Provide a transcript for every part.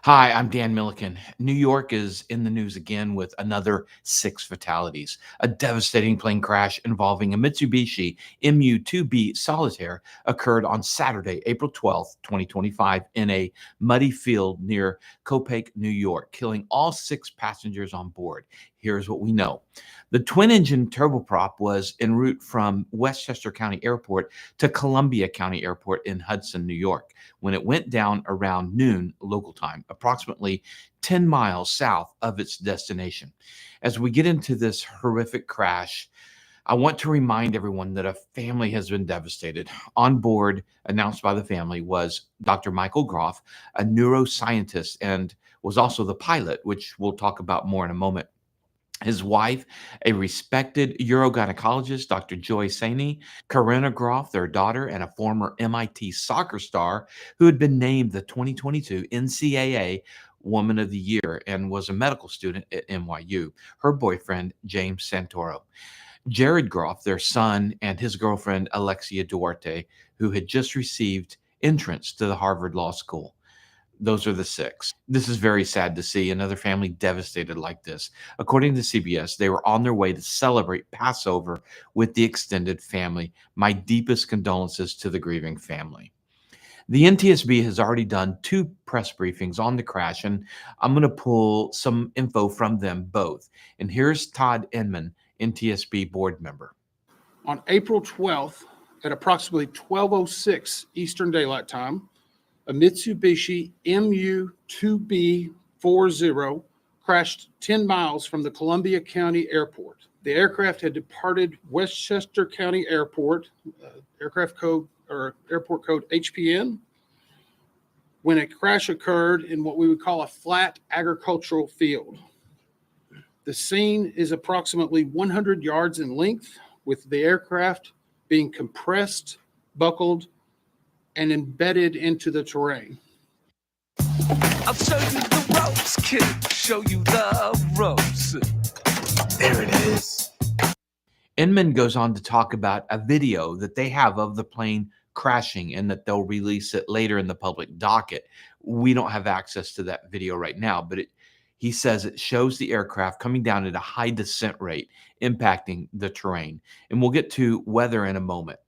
Hi, I'm Dan Milliken. New York is in the news again with another six fatalities. A devastating plane crash involving a Mitsubishi MU-2B Solitaire occurred on Saturday, April 12th, 2025, in a muddy field near Copake, New York, killing all six passengers on board. Here's what we know. The twin engine turboprop was en route from Westchester County Airport to Columbia County Airport in Hudson, New York, when it went down around noon local time, approximately 10 miles south of its destination. As we get into this horrific crash, I want to remind everyone that a family has been devastated. On board, announced by the family, was Dr. Michael Groff, a neuroscientist, and was also the pilot, which we'll talk about more in a moment. His wife, a respected urogynecologist, Dr. Joy Saini, Corinna Groff, their daughter, and a former MIT soccer star who had been named the 2022 NCAA Woman of the Year and was a medical student at NYU, her boyfriend, James Santoro. Jared Groff, their son, and his girlfriend, Alexia Duarte, who had just received entrance to the Harvard Law School. Those are the six. This is very sad to see another family devastated like this. According to CBS, they were on their way to celebrate Passover with the extended family. My deepest condolences to the grieving family. The NTSB has already done two press briefings on the crash, and I'm going to pull some info from them both. And here's Todd Engen, NTSB board member. On April 12th at approximately 12:06 Eastern Daylight Time, a Mitsubishi MU-2B40 crashed 10 miles from the Columbia County Airport. The aircraft had departed Westchester County Airport, airport code HPN, when a crash occurred in what we would call a flat agricultural field. The scene is approximately 100 yards in length, with the aircraft being compressed, buckled, and embedded into the terrain. I'll show you the ropes, kid. Show you the ropes. There it is. Inman goes on to talk about a video that they have of the plane crashing and that they'll release it later in the public docket. We don't have access to that video right now, but he says it shows the aircraft coming down at a high descent rate, impacting the terrain. And we'll get to weather in a moment.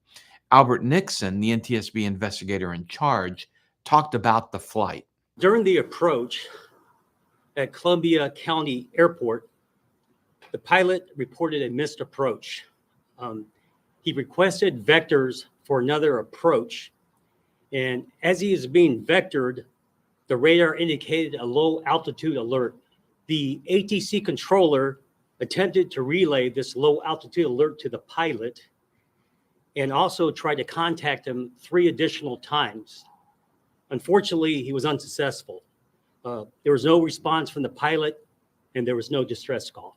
Albert Nixon, the NTSB investigator in charge, talked about the flight. During the approach at Columbia County Airport, the pilot reported a missed approach. He requested vectors for another approach, and as he is being vectored, the radar indicated a low altitude alert. The ATC controller attempted to relay this low altitude alert to the pilot and also tried to contact him 3 additional times. Unfortunately, he was unsuccessful. There was no response from the pilot, and there was no distress call.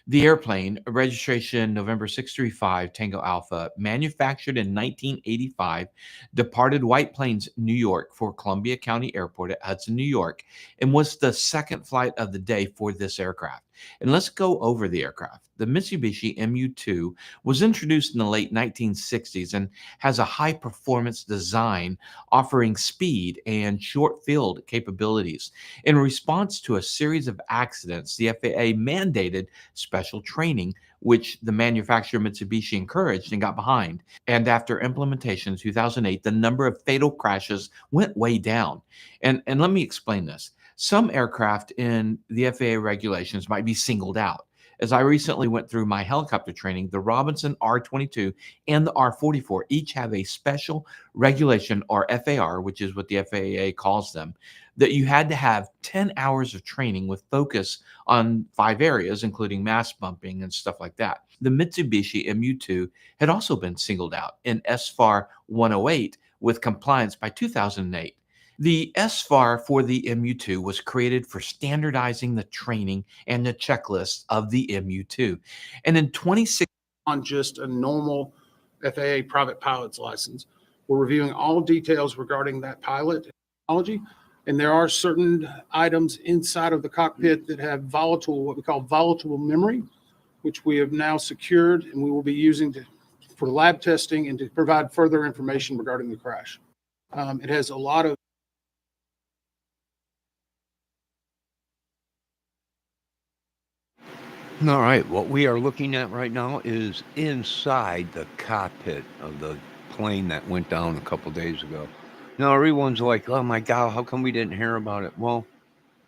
The airplane, registration November 635 Tango Alpha, manufactured in 1985, departed White Plains, New York for Columbia County Airport at Hudson, New York, and was the second flight of the day for this aircraft. And let's go over the aircraft. The Mitsubishi MU-2 was introduced in the late 1960s and has a high-performance design offering speed and short-field capabilities. In response to a series of accidents, the FAA mandated special training, which the manufacturer Mitsubishi encouraged and got behind. And after implementation in 2008, the number of fatal crashes went way down. And let me explain this. Some aircraft in the FAA regulations might be singled out. As I recently went through my helicopter training, the Robinson R-22 and the R-44 each have a special regulation, or FAR, which is what the FAA calls them, that you had to have 10 hours of training with focus on 5 areas, including mast bumping and stuff like that. The Mitsubishi MU-2 had also been singled out in SFAR 108 with compliance by 2008. The SFAR for the MU-2 was created for standardizing the training and the checklist of the MU-2. And in 2016, on just a normal FAA private pilot's license, we're reviewing all details regarding that pilot technology. And there are certain items inside of the cockpit that have what we call volatile memory, which we have now secured and we will be using for lab testing and to provide further information regarding the crash. It has a lot of All right, what we are looking at right now is inside the cockpit of the plane that went down a couple days ago. Now, everyone's like, oh my God, how come we didn't hear about it? Well,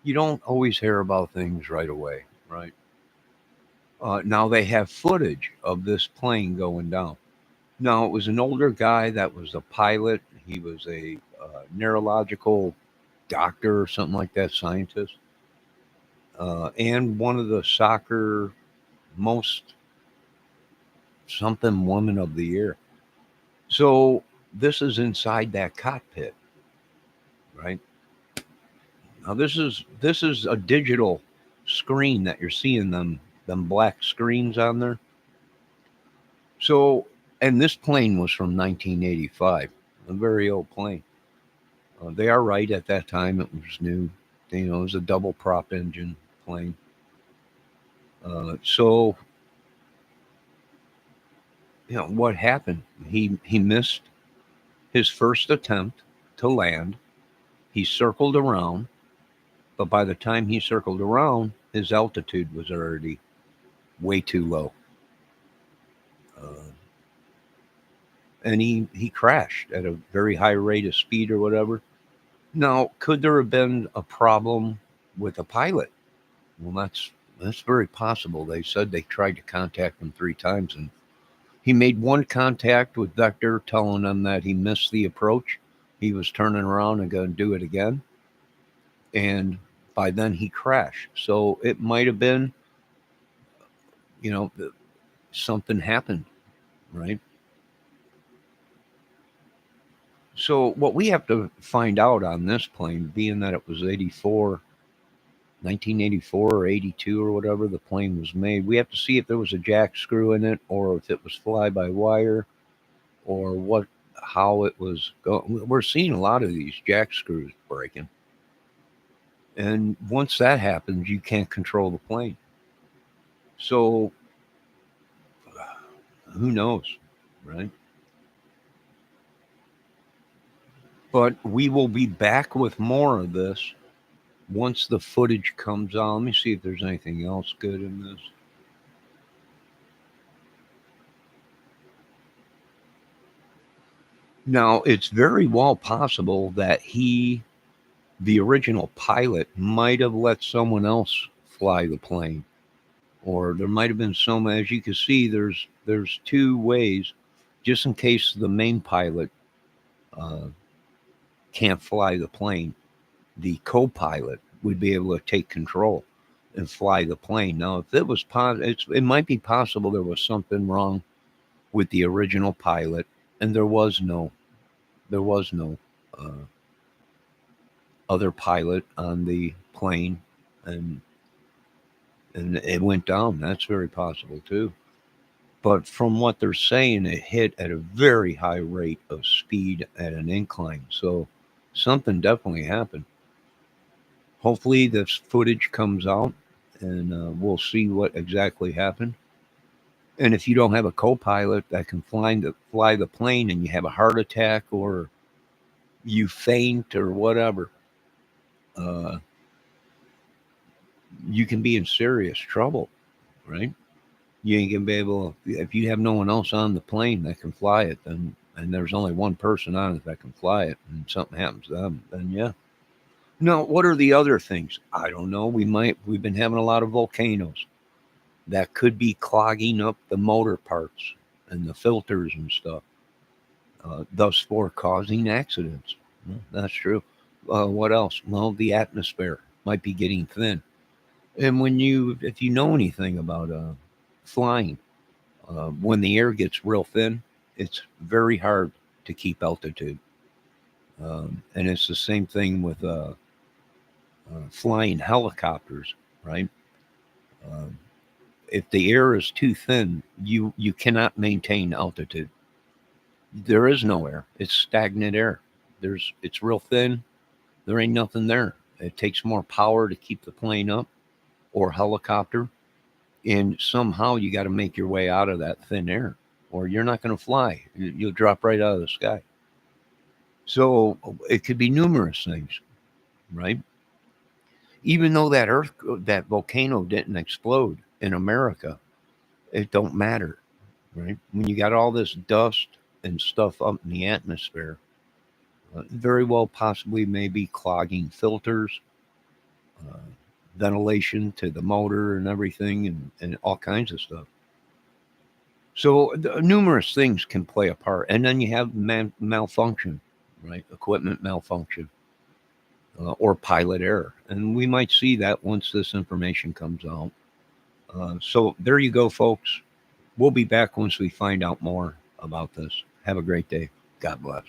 you don't always hear about things right away, right? Now, they have footage of this plane going down. Now, it was an older guy that was a pilot. He was a neurological doctor or something like that, scientist, and one of the soccer most something woman of the year. So this is inside that cockpit, right? Now this is a digital screen that you're seeing them black screens on there. So and this plane was from 1985, a very old plane. They are right at that time it was new. You know, it was a double prop engine plane. So you know what happened? He missed his first attempt to land. He circled around, but by the time he circled around, his altitude was already way too low. Uh, and he crashed at a very high rate of speed or whatever. Now, could there have been a problem with the pilot? Well, that's very possible. They said they tried to contact him 3 times, and he made one contact with Vector, telling them that he missed the approach. He was turning around and going to do it again, and by then he crashed. So it might have been, you know, something happened, right? So what we have to find out on this plane, being that it was 1984 or 82 or whatever the plane was made, we have to see if there was a jack screw in it or if it was fly by wire or what, how it was going. We're seeing a lot of these jack screws breaking. And once that happens, you can't control the plane. So who knows, right? But we will be back with more of this once the footage comes on. Let me see if there's anything else good in this. Now, it's very well possible that the original pilot, might have let someone else fly the plane, or there might have been some. As you can see, there's 2 ways, just in case the main pilot uh, can't fly the plane. The co-pilot would be able to take control and fly the plane. Now, if it was it might be possible there was something wrong with the original pilot, and there was no uh, other pilot on the plane, and it went down. That's very possible too. But from what they're saying, it hit at a very high rate of speed at an incline. So something definitely happened. Hopefully, this footage comes out and we'll see what exactly happened. And if you don't have a co-pilot that can fly the plane, and you have a heart attack or you faint or whatever, uh, you can be in serious trouble, right? You ain't gonna be able, if you have no one else on the plane that can fly it, then and there's only one person on it that can fly it, and something happens to them, then yeah. Now, what are the other things? I don't know. We've been having a lot of volcanoes that could be clogging up the motor parts and the filters and stuff, thus for causing accidents. That's true. What else? Well, the atmosphere might be getting thin. And if you know anything about flying, when the air gets real thin, it's very hard to keep altitude. And it's the same thing with flying helicopters, right? Um, if the air is too thin, you cannot maintain altitude. There is no air; it's stagnant air. It's real thin. There ain't nothing there. It takes more power to keep the plane up or helicopter, and somehow you got to make your way out of that thin air, or you're not going to fly. You'll drop right out of the sky. So it could be numerous things, right? Even though that volcano didn't explode in America, it don't matter, right? When you got all this dust and stuff up in the atmosphere, very well possibly maybe clogging filters, uh, ventilation to the motor and everything, and all kinds of stuff. So numerous things can play a part, and then you have malfunction, right? Equipment malfunction or pilot error, and we might see that once this information comes out. So there you go, folks. We'll be back once we find out more about this. Have a great day. God bless.